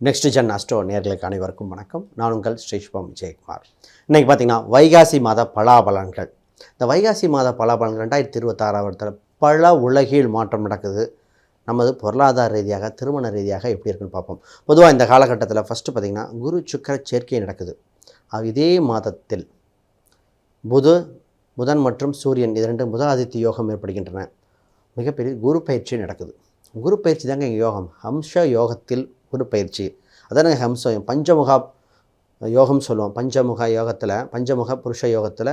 Next gen astro நேர்களுக்கு அனைவருக்கும் வணக்கம். நான் உங்கள் ஸ்ரீஷ்பம் ஜெயக்குமார். இன்றைக்கி பார்த்திங்கன்னா வைகாசி மாத பலாபலன்கள். இந்த வைகாசி மாத பலாபலன்கள் 2026 வருடத்தில் பல உலகில் மாற்றம் நடக்குது. நமது பொருளாதார ரீதியாக, திருமண ரீதியாக எப்படி இருக்குன்னு பார்ப்போம். பொதுவாக இந்த காலகட்டத்தில் ஃபஸ்ட்டு பார்த்திங்கன்னா குரு சுக்கிர சேர்க்கை நடக்குது. இதே மாதத்தில் புதன் மற்றும் சூரியன் இது ரெண்டு முதலாதித்ய யோகம் ஏற்படுகின்றன. மிகப்பெரிய குரு பயிற்சி நடக்குது. குரு பயிற்சி தாங்க யோகம். ஹம்ச யோகத்தில் குரு பயிற்சி அதான ஹம்சம் பஞ்சமுக யோகம் சொல்லுவோம். பஞ்சமுக யோகத்தில், பஞ்சமுக புருஷ யோகத்தில்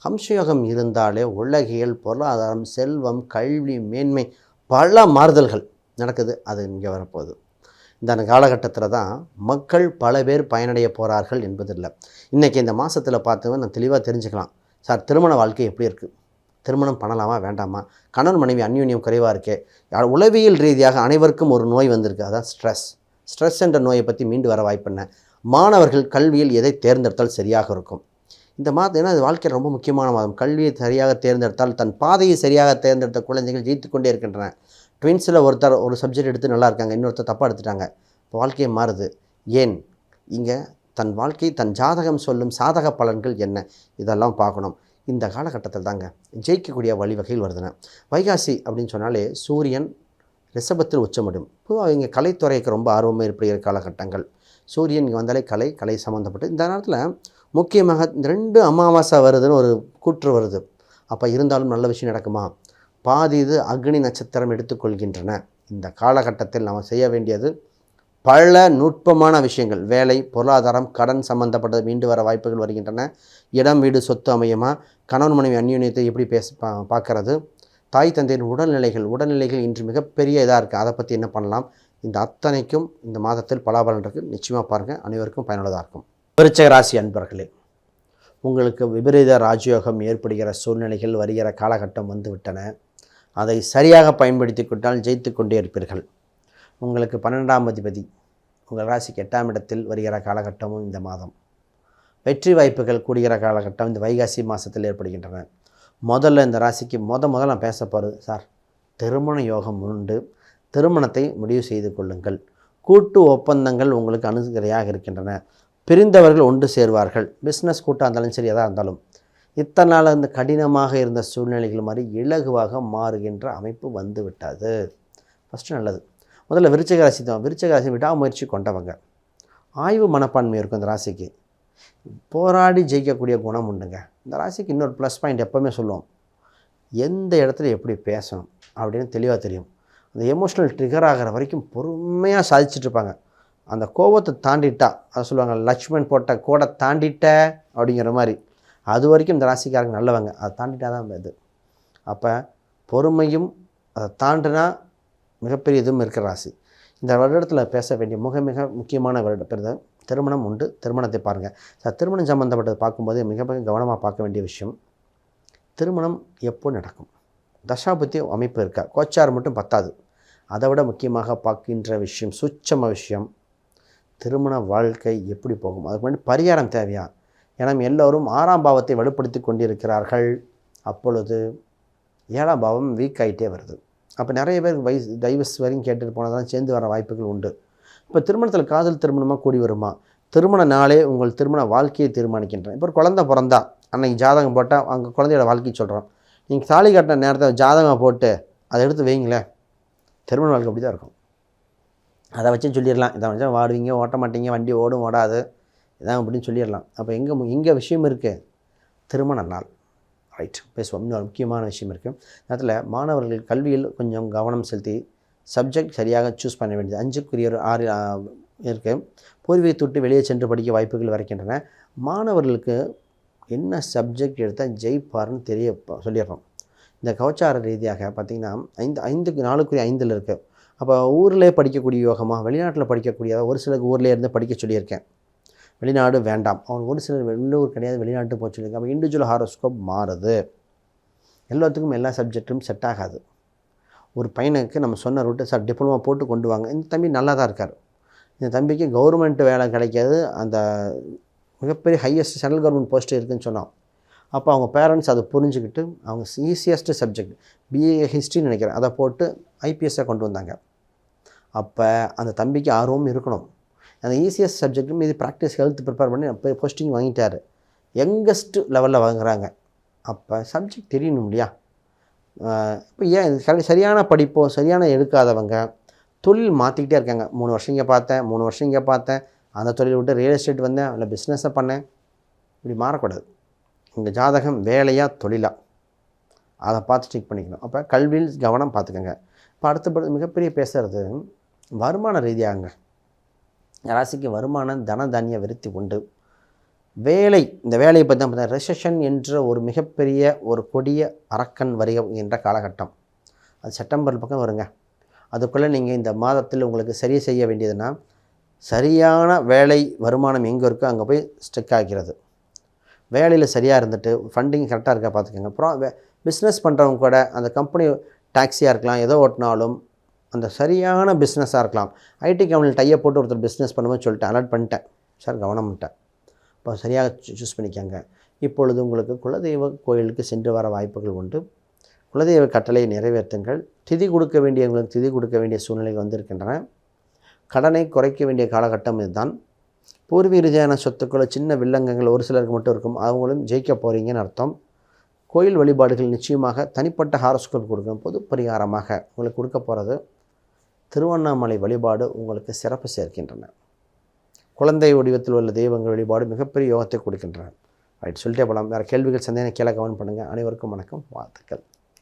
ஹம்ச யோகம் இருந்தாலே உலகியல், பொருளாதாரம், செல்வம், கல்வி, மேன்மை பல மாறுதல்கள் நடக்குது. அது இங்கே வரப்போகுது. இந்த காலகட்டத்தில் தான் மக்கள் பல பேர் பயனடைய போகிறார்கள் என்பதில்லை. இன்றைக்கி இந்த மாதத்தில் பார்த்து நான் தெளிவாக தெரிஞ்சுக்கலாம். சார், திருமண வாழ்க்கை எப்படி இருக்குது, திருமணம் பண்ணலாமா வேண்டாமா, கணவன் மனைவி அந்யோன்யம் குறைவாக இருக்கே, உளவியல் ரீதியாக அனைவருக்கும் ஒரு நோய் வந்திருக்கு. அதான் ஸ்ட்ரெஸ் என்ற நோயை பற்றி மீண்டு வர வாய்ப்புன்ன. மாணவர்கள் கல்வியில் எதை தேர்ந்தெடுத்தால் சரியாக இருக்கும் இந்த மாதம். ஏன்னா இது வாழ்க்கையில் ரொம்ப முக்கியமான மாதம். கல்வியை சரியாக தேர்ந்தெடுத்தால், தன் பாதையை சரியாக தேர்ந்தெடுத்த குழந்தைகள் ஜெயித்து கொண்டே இருக்கின்றன. ட்வின்ஸில் ஒருத்தர் ஒரு சப்ஜெக்ட் எடுத்து நல்லா இருக்காங்க, இன்னொருத்தர் தப்பாக எடுத்துட்டாங்க. இப்போ வாழ்க்கையை மாறுது. ஏன்? இங்கே தன் வாழ்க்கை, தன் ஜாதகம் சொல்லும் சாதக பலன்கள் என்ன, இதெல்லாம் பார்க்கணும். இந்த காலகட்டத்தில் தாங்க ஜெயிக்கக்கூடிய வழிவகையில் வருதுன்னா. வைகாசி அப்படின்னு சொன்னாலே சூரியன் ரிஷபத்தில் உச்சமிடும். இப்போது அவங்க கலைத்துறைக்கு ரொம்ப ஆர்வமாக ஏற்படுகிற காலகட்டங்கள். சூரியன் இங்கே வந்தாலே கலை சம்மந்தப்பட்டு இந்த நேரத்தில் முக்கியமாக இந்த 2 அமாவாசை வருதுன்னு ஒரு கூற்று வருது. அப்போ இருந்தாலும் நல்ல விஷயம் நடக்குமா? பாதி இது அக்னி நட்சத்திரம் எடுத்துக்கொள்கின்றன. இந்த காலகட்டத்தில் நாம் செய்ய வேண்டியது பல நுட்பமான விஷயங்கள். வேலை, பொருளாதாரம், கடன் சம்மந்தப்பட்டது மீண்டு வர வாய்ப்புகள் வருகின்றன. இடம், வீடு, சொத்து அமையுமா? கணவன் மனைவி அந்யோன்யத்தை எப்படி பார்க்கறது? தாய் தந்தையின் உடல்நிலைகள் இன்று மிகப்பெரிய இதாக இருக்குது. அதை பற்றி என்ன பண்ணலாம்? இந்த அத்தனைக்கும் இந்த மாதத்தில் பலாபலன் இருக்குது. நிச்சயமாக பாருங்கள், அனைவருக்கும் பயனுள்ளதாக இருக்கும். விருச்சிக ராசி அன்பர்களே, உங்களுக்கு விபரீத ராஜயோகம் ஏற்படுகிற சூழ்நிலைகள் வருகிற காலகட்டம் வந்து விட்டன. அதை சரியாக பயன்படுத்தி கொண்டால் ஜெயித்து கொண்டே இருப்பீர்கள். உங்களுக்கு 12ஆம் அதிபதி உங்கள் ராசிக்கு 8ஆம் இடத்தில் வருகிற காலகட்டமும் இந்த மாதம். வெற்றி வாய்ப்புகள் கூடுகிற காலகட்டம் இந்த வைகாசி மாதத்தில் ஏற்படுகின்றன. முதல்ல இந்த ராசிக்கு முதல்ல நான் பேச போகிறது, சார், திருமண யோகம் உண்டு. திருமணத்தை முடிவு செய்து கொள்ளுங்கள். கூட்டு ஒப்பந்தங்கள் உங்களுக்கு அணுகுறையாக இருக்கின்றன. பிரிந்தவர்கள் ஒன்று சேர்வார்கள். பிஸ்னஸ் கூட்டாக இருந்தாலும் சரி, எதாக இருந்தாலும் இத்தனை நாள் இந்த கடினமாக இருந்த சூழ்நிலைகள் மாதிரி இலகுவாக மாறுகின்ற அமைப்பு வந்து விட்டது. ஃபஸ்ட்டு நல்லது. முதல்ல விருச்சிக ராசி தான். விருச்சிக ராசி விடாமுயற்சி கொண்டவங்க. ஆய்வு மனப்பான்மை இருக்கும் இந்த ராசிக்கு. போராடி ஜெயிக்கக்கூடிய குணம் உண்டுங்க இந்த ராசிக்கு. இன்னொரு ப்ளஸ் பாயிண்ட் எப்போவுமே சொல்லுவோம், எந்த இடத்துல எப்படி பேசணும் அப்படின்னு தெளிவாக தெரியும். அந்த எமோஷ்னல் ட்ரிகர் ஆகிற வரைக்கும் பொறுமையாக சாதிச்சிட்ருப்பாங்க. அந்த கோபத்தை தாண்டிட்டா, அதை சொல்லுவாங்க, லட்சுமணன் போட்ட கோடை தாண்டிட்ட அப்படிங்கிற மாதிரி. அது வரைக்கும் இந்த ராசிக்காரங்க நல்லவங்க. அதை தாண்டிட்டா தான் இது. அப்போ பொறுமையும் அதை தாண்டினா மிகப்பெரிய இதுவும் இருக்கிற ராசி. இந்த வருடத்தில் பேச வேண்டிய மிக முக்கியமான வருடம் திருமணம் உண்டு. திருமணத்தை பாருங்கள். சார், திருமணம் சம்மந்தப்பட்டது பார்க்கும்போது மிக கவனமாக பார்க்க வேண்டிய விஷயம், திருமணம் எப்போ நடக்கும், தசாபுத்தி அமைப்பு இருக்கா, கோச்சார் மட்டும் பத்தாது. அதை விட முக்கியமாக பார்க்கின்ற விஷயம், சூட்சம விஷயம், திருமண வாழ்க்கை எப்படி போகும், அதுக்கு முன்னாடி பரிகாரம் தேவையா? ஏன்னா எல்லோரும் 6ஆம் பாவத்தை வலுப்படுத்தி கொண்டிருக்கிறார்கள். அப்பொழுது 7ஆம் பாவம் வீக் ஆகிட்டே வருது. அப்போ நிறைய பேர் டைவர்ஸ் வரையும் கேட்டுட்டு போனதான் சேர்ந்து வர வாய்ப்புகள் உண்டு. இப்போ திருமணத்தில் காதல் திருமணமாக கூடி வருமா? திருமண நாளே உங்கள் திருமண வாழ்க்கையை தீர்மானிக்கின்றேன். இப்போ ஒரு குழந்தை பிறந்தா அன்றைக்கி ஜாதகம் போட்டால் அங்கே குழந்தையோட வாழ்க்கையை சொல்கிறோம். நீங்கள் தாலி கட்டின நேரத்தை ஜாதகம் போட்டு அதை எடுத்து வைங்களேன், திருமண வாழ்க்கை அப்படி தான் இருக்கும். அதை வச்சு சொல்லிடலாம், இதை வச்சா வாடுவீங்க, ஓட்ட மாட்டீங்க, வண்டி ஓடும் ஓடாது, இதான் அப்படின்னு சொல்லிடலாம். அப்போ எங்கே விஷயம் இருக்குது? திருமண நாள். ரைட், பேசுவோம். இன்னொரு முக்கியமான விஷயம் இருக்குது. அதில் மாணவர்கள் கல்வியில் கொஞ்சம் கவனம் செலுத்தி சப்ஜெக்ட் சரியாக சூஸ் பண்ண வேண்டியது. 5க்குரிய 6 இருக்குது. பூர்வீகத்தை விட்டு வெளியே சென்று படிக்க வாய்ப்புகள் வரைக்கின்றன. மாணவர்களுக்கு என்ன சப்ஜெக்ட் எடுத்தால் ஜெயிப்பார்னு சொல்லிடுறோம். இந்த கவச்சார ரீதியாக பார்த்திங்கன்னா 4க்குரிய 5 இருக்குது. அப்போ ஊரிலே படிக்கக்கூடிய யோகமாக, வெளிநாட்டில் படிக்கக்கூடிய, ஒரு சிலருக்கு ஊரிலே இருந்து படிக்க சொல்லியிருக்கேன். வெளிநாடு வேண்டாம், அவங்க ஒரு சிலர் உள்ளூர் கிடையாது, வெளிநாட்டு போக சொல்லியிருக்கேன். அப்போ இண்டிவிஜுவல் ஹாரோஸ்கோப் மாறுது. எல்லாத்துக்கும் எல்லா சப்ஜெக்டும் செட் ஆகாது. ஒரு பையனுக்கு நம்ம சொன்ன ரூட்டு, சார் டிப்ளமா போட்டு கொண்டு வாங்க, இந்த தம்பி நல்லா தான் இருக்கார், இந்த தம்பிக்கு கவர்மெண்ட் வேலை கிடைக்காது, அந்த மிகப்பெரிய ஹையஸ்ட் சென்ட்ரல் கவர்மெண்ட் போஸ்ட்டு இருக்குதுன்னு சொன்னோம். அப்போ அவங்க பேரண்ட்ஸ் அதை புரிஞ்சுக்கிட்டு அவங்க ஈஸியஸ்ட்டு சப்ஜெக்ட் பிஏ ஹிஸ்ட்ரின்னு நினைக்கிறேன், அதை போட்டு ஐபிஎஸ்ஸாக கொண்டு வந்தாங்க. அப்போ அந்த தம்பிக்கு ஆர்வம் இருக்கணும். அந்த ஈஸியஸ்ட் சப்ஜெக்ட் மீது ப்ராக்டிஸ் ஹெல்த் ப்ரிப்பேர் பண்ணி அப்போ போஸ்டிங் வாங்கிட்டார். யங்கஸ்ட்டு லெவலில் வாங்குகிறாங்க. அப்போ சப்ஜெக்ட் தெரியணும் இல்லையா? இப்போ ஏன் சரியான படிப்போ சரியான எடுக்காதவங்க தொழில் மாற்றிக்கிட்டே இருக்காங்க. 3 வருஷம் இங்கே பார்த்தேன், 3 வருஷம் இங்கே பார்த்தேன், அந்த தொழில் விட்டு ரியல் எஸ்டேட் வந்தேன், இல்லை பிஸ்னஸை பண்ணேன். இப்படி மாறக்கூடாது. இந்த ஜாதகம் வேலையாக தொழிலா அதை பார்த்து செக் பண்ணிக்கணும். அப்போ கல்வியில் கவனம் பார்த்துக்கோங்க. இப்போ அடுத்தபடி மிகப்பெரிய பேசுகிறது வருமான ரீதியாகுங்க. ராசிக்கு வருமானம் தன தானிய விருத்தி உண்டு. வேலை, இந்த வேலையை பற்றி தான் பார்த்தா ரெசெஷன் என்ற ஒரு மிகப்பெரிய ஒரு கொடிய அரக்கன் வருகின்ற காலகட்டம். அது செப்டம்பர் பக்கம் வருங்க. அதுக்குள்ளே நீங்கள் இந்த மாதத்தில் உங்களுக்கு சரி செய்ய வேண்டியதுன்னா, சரியான வேலை வருமானம் எங்கே இருக்கோ அங்கே போய் ஸ்டெக் ஆகிறது. வேலையில் சரியாக இருந்துட்டு ஃபண்டிங் கரெக்டாக இருக்கா பார்த்துக்கோங்க. அப்புறம் பிஸ்னஸ் பண்ணுறவங்க கூட அந்த கம்பெனி டாக்ஸியாக இருக்கலாம், எதோ ஓட்டினாலும் அந்த சரியான பிஸ்னஸாக இருக்கலாம். ஐடி கம்பெனியில் டையை போட்டு ஒருத்தர் பிஸ்னஸ் பண்ணும்போது சொல்லிட்டேன், அலர்ட் பண்ணிட்டேன் சார், கவனம்ட்டேன். இப்போ சரியாக சூஸ் பண்ணிக்கோங்க. இப்பொழுது உங்களுக்கு குலதெய்வ கோயிலுக்கு சென்று வர வாய்ப்புகள் உண்டு. குலதெய்வ கட்டளையை நிறைவேற்றுங்கள். திதி கொடுக்க வேண்டியவங்களுக்கு திதி கொடுக்க வேண்டிய சூழ்நிலைகள் வந்திருக்கின்றன. கடனை குறைக்க வேண்டிய காலகட்டம் இதுதான். பூர்வீக ரீதியான சொத்துக்களை சின்ன வில்லங்கங்கள் ஒரு சிலருக்கு மட்டும் இருக்கும், அவங்களும் ஜெயிக்க போகிறீங்கன்னு அர்த்தம். கோயில் வழிபாடுகள் நிச்சயமாக தனிப்பட்ட ஹாரோஸ்கோப் கொடுக்கும். பொது பரிகாரமாக உங்களுக்கு கொடுக்க போகிறது திருவண்ணாமலை வழிபாடு உங்களுக்கு சிறப்பு சேர்க்கின்றன. குழந்தை வடிவத்தில் உள்ள தெய்வங்கள் வழிபாடு மிகப்பெரிய யோகத்தை கொடுக்கின்றன. ரைட், சொல்லிட்டே போகலாம். வேறு கேள்விகள் சந்தேகம் கீழே கமெண்ட் பண்ணுங்கள். அனைவருக்கும் வணக்கம், வாழ்த்துக்கள்.